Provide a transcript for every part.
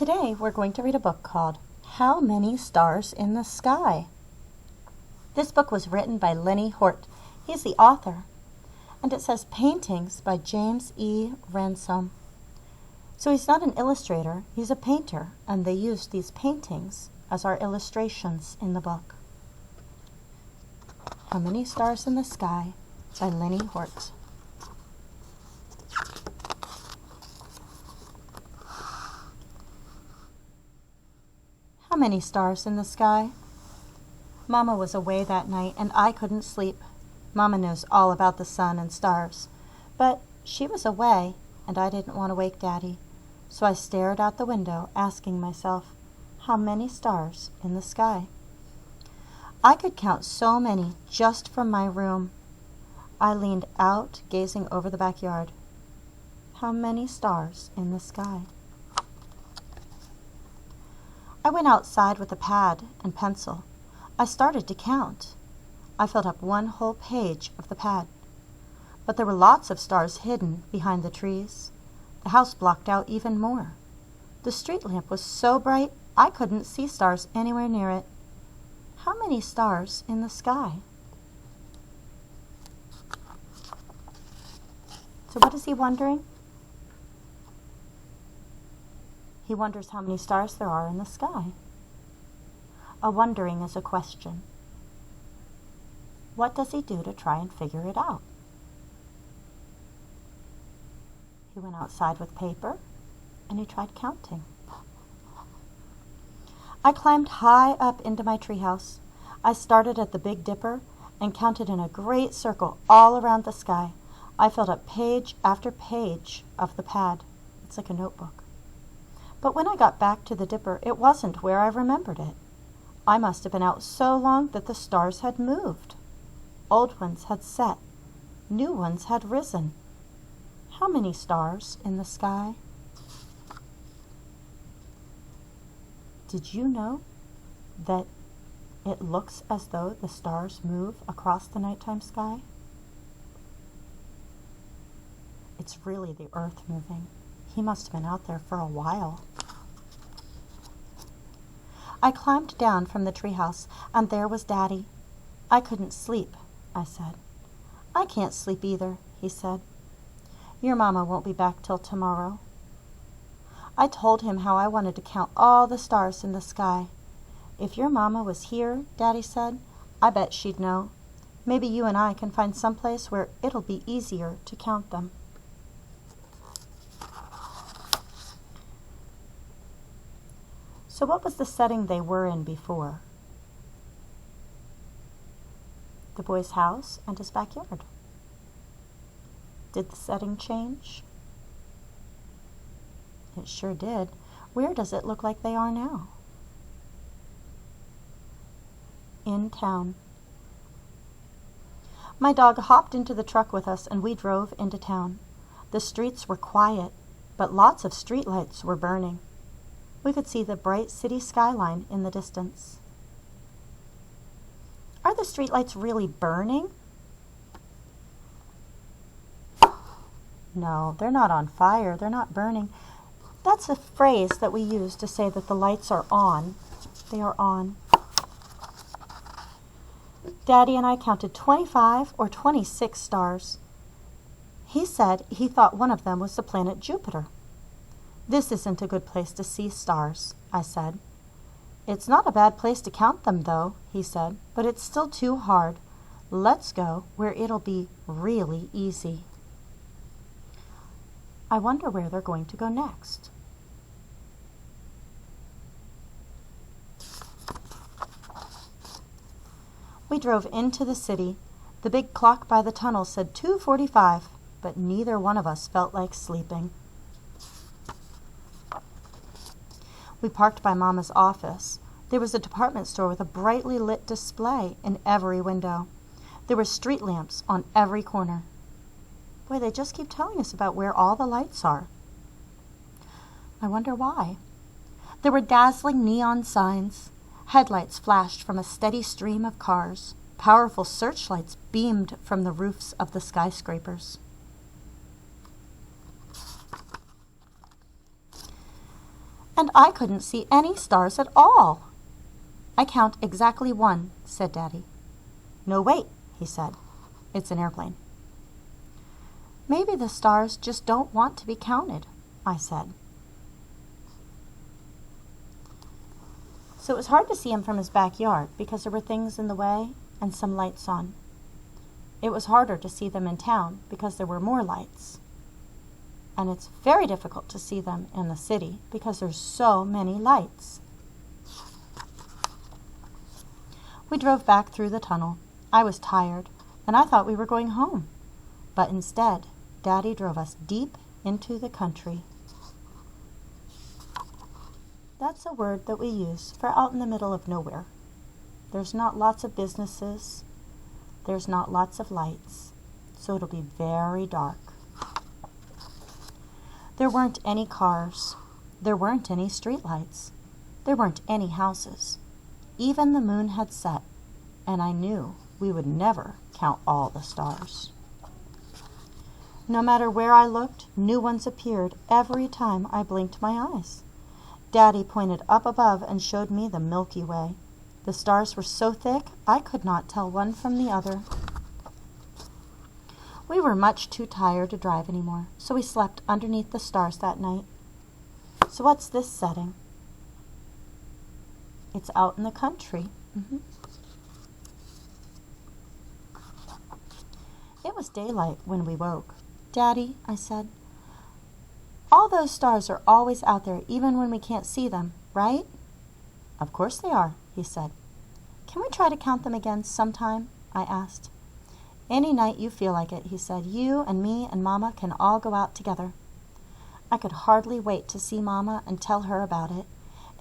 Today we're going to read a book called How Many Stars in the Sky? This book was written by Lenny Hort. He's the author. And it says Paintings by James E. Ransome. So he's not an illustrator, he's a painter, and they used these paintings as our illustrations in the book. How Many Stars in the Sky by Lenny Hort. How many stars in the sky? Mama was away that night and I couldn't sleep. Mama knows all about the sun and stars. But she was away and I didn't want to wake Daddy. So I stared out the window asking myself, how many stars in the sky? I could count so many just from my room. I leaned out gazing over the backyard. How many stars in the sky? I went outside with a pad and pencil. I started to count. I filled up one whole page of the pad. But there were lots of stars hidden behind the trees. The house blocked out even more. The street lamp was so bright I couldn't see stars anywhere near it. How many stars in the sky? So what is he wondering? He wonders how many stars there are in the sky. A wondering is a question. What does he do to try and figure it out? He went outside with paper and he tried counting. I climbed high up into my treehouse. I started at the Big Dipper and counted in a great circle all around the sky. I filled up page after page of the pad. It's like a notebook. But when I got back to the Dipper, it wasn't where I remembered it. I must have been out so long that the stars had moved. Old ones had set. New ones had risen. How many stars in the sky? Did you know that it looks as though the stars move across the nighttime sky? It's really the Earth moving. He must have been out there for a while. I climbed down from the treehouse, and there was Daddy. I couldn't sleep, I said. I can't sleep either, he said. Your Mama won't be back till tomorrow. I told him how I wanted to count all the stars in the sky. If your Mama was here, Daddy said, I bet she'd know. Maybe you and I can find someplace where it'll be easier to count them. So what was the setting they were in before? The boy's house and his backyard. Did the setting change? It sure did. Where does it look like they are now? In town. My dog hopped into the truck with us and we drove into town. The streets were quiet, but lots of streetlights were burning. We could see the bright city skyline in the distance. Are the streetlights really burning? No, they're not on fire. They're not burning. That's a phrase that we use to say that the lights are on. They are on. Daddy and I counted 25 or 26 stars. He said he thought one of them was the planet Jupiter. This isn't a good place to see stars, I said. It's not a bad place to count them, though, he said, but it's still too hard. Let's go where it'll be really easy. I wonder where they're going to go next. We drove into the city. The big clock by the tunnel said 2:45, but neither one of us felt like sleeping. We parked by Mama's office. There was a department store with a brightly lit display in every window. There were street lamps on every corner. Boy, they just keep telling us about where all the lights are. I wonder why. There were dazzling neon signs. Headlights flashed from a steady stream of cars. Powerful searchlights beamed from the roofs of the skyscrapers. and I couldn't see any stars at all. I count exactly 1, said Daddy. No, wait, he said. It's an airplane. Maybe the stars just don't want to be counted, I said. So it was hard to see him from his backyard because there were things in the way and some lights on. It was harder to see them in town because there were more lights. And it's very difficult to see them in the city because there's so many lights. We drove back through the tunnel. I was tired, and I thought we were going home. But instead, Daddy drove us deep into the country. That's a word that we use for out in the middle of nowhere. There's not lots of businesses. There's not lots of lights. So it'll be very dark. There weren't any cars. There weren't any streetlights. There weren't any houses. Even the moon had set, and I knew we would never count all the stars. No matter where I looked, new ones appeared every time I blinked my eyes. Daddy pointed up above and showed me the Milky Way. The stars were so thick I could not tell one from the other. We were much too tired to drive anymore, so we slept underneath the stars that night. So what's this setting? It's out in the country. It was daylight when we woke. Daddy, I said, all those stars are always out there even when we can't see them, right? Of course they are, he said. Can we try to count them again sometime? I asked. Any night you feel like it, he said. You and me and Mama can all go out together. I could hardly wait to see Mama and tell her about it.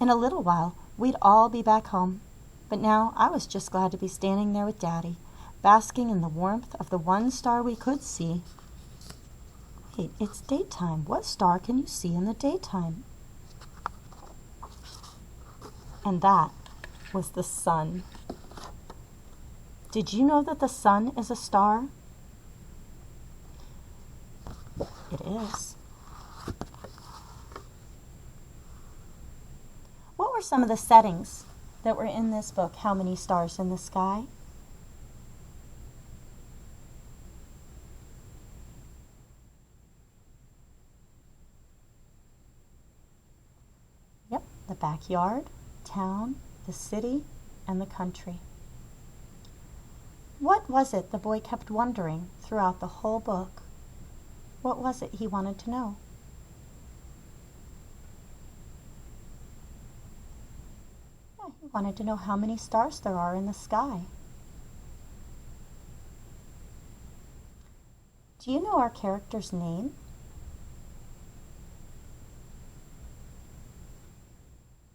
In a little while, we'd all be back home. But now I was just glad to be standing there with Daddy, basking in the warmth of the one star we could see. Wait, it's daytime. What star can you see in the daytime? And that was the sun. Did you know that the sun is a star? It is. What were some of the settings that were in this book, How Many Stars in the Sky? Yep, the backyard, town, the city, and the country. What was it the boy kept wondering throughout the whole book? What was it he wanted to know? He wanted to know how many stars there are in the sky. Do you know our character's name?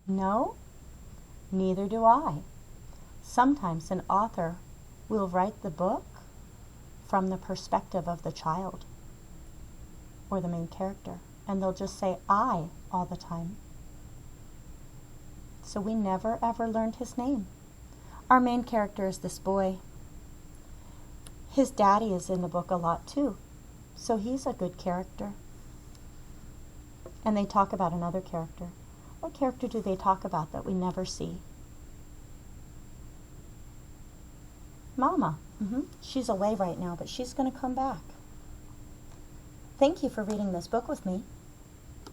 No? Neither do I. Sometimes an author will write the book from the perspective of the child or the main character, and they'll just say I all the time. So we never ever learned his name. Our main character is this boy. His daddy is in the book a lot too, so he's a good character. And they talk about another character. What character do they talk about that we never see? Mama. She's away right now, but she's going to come back. Thank you for reading this book with me.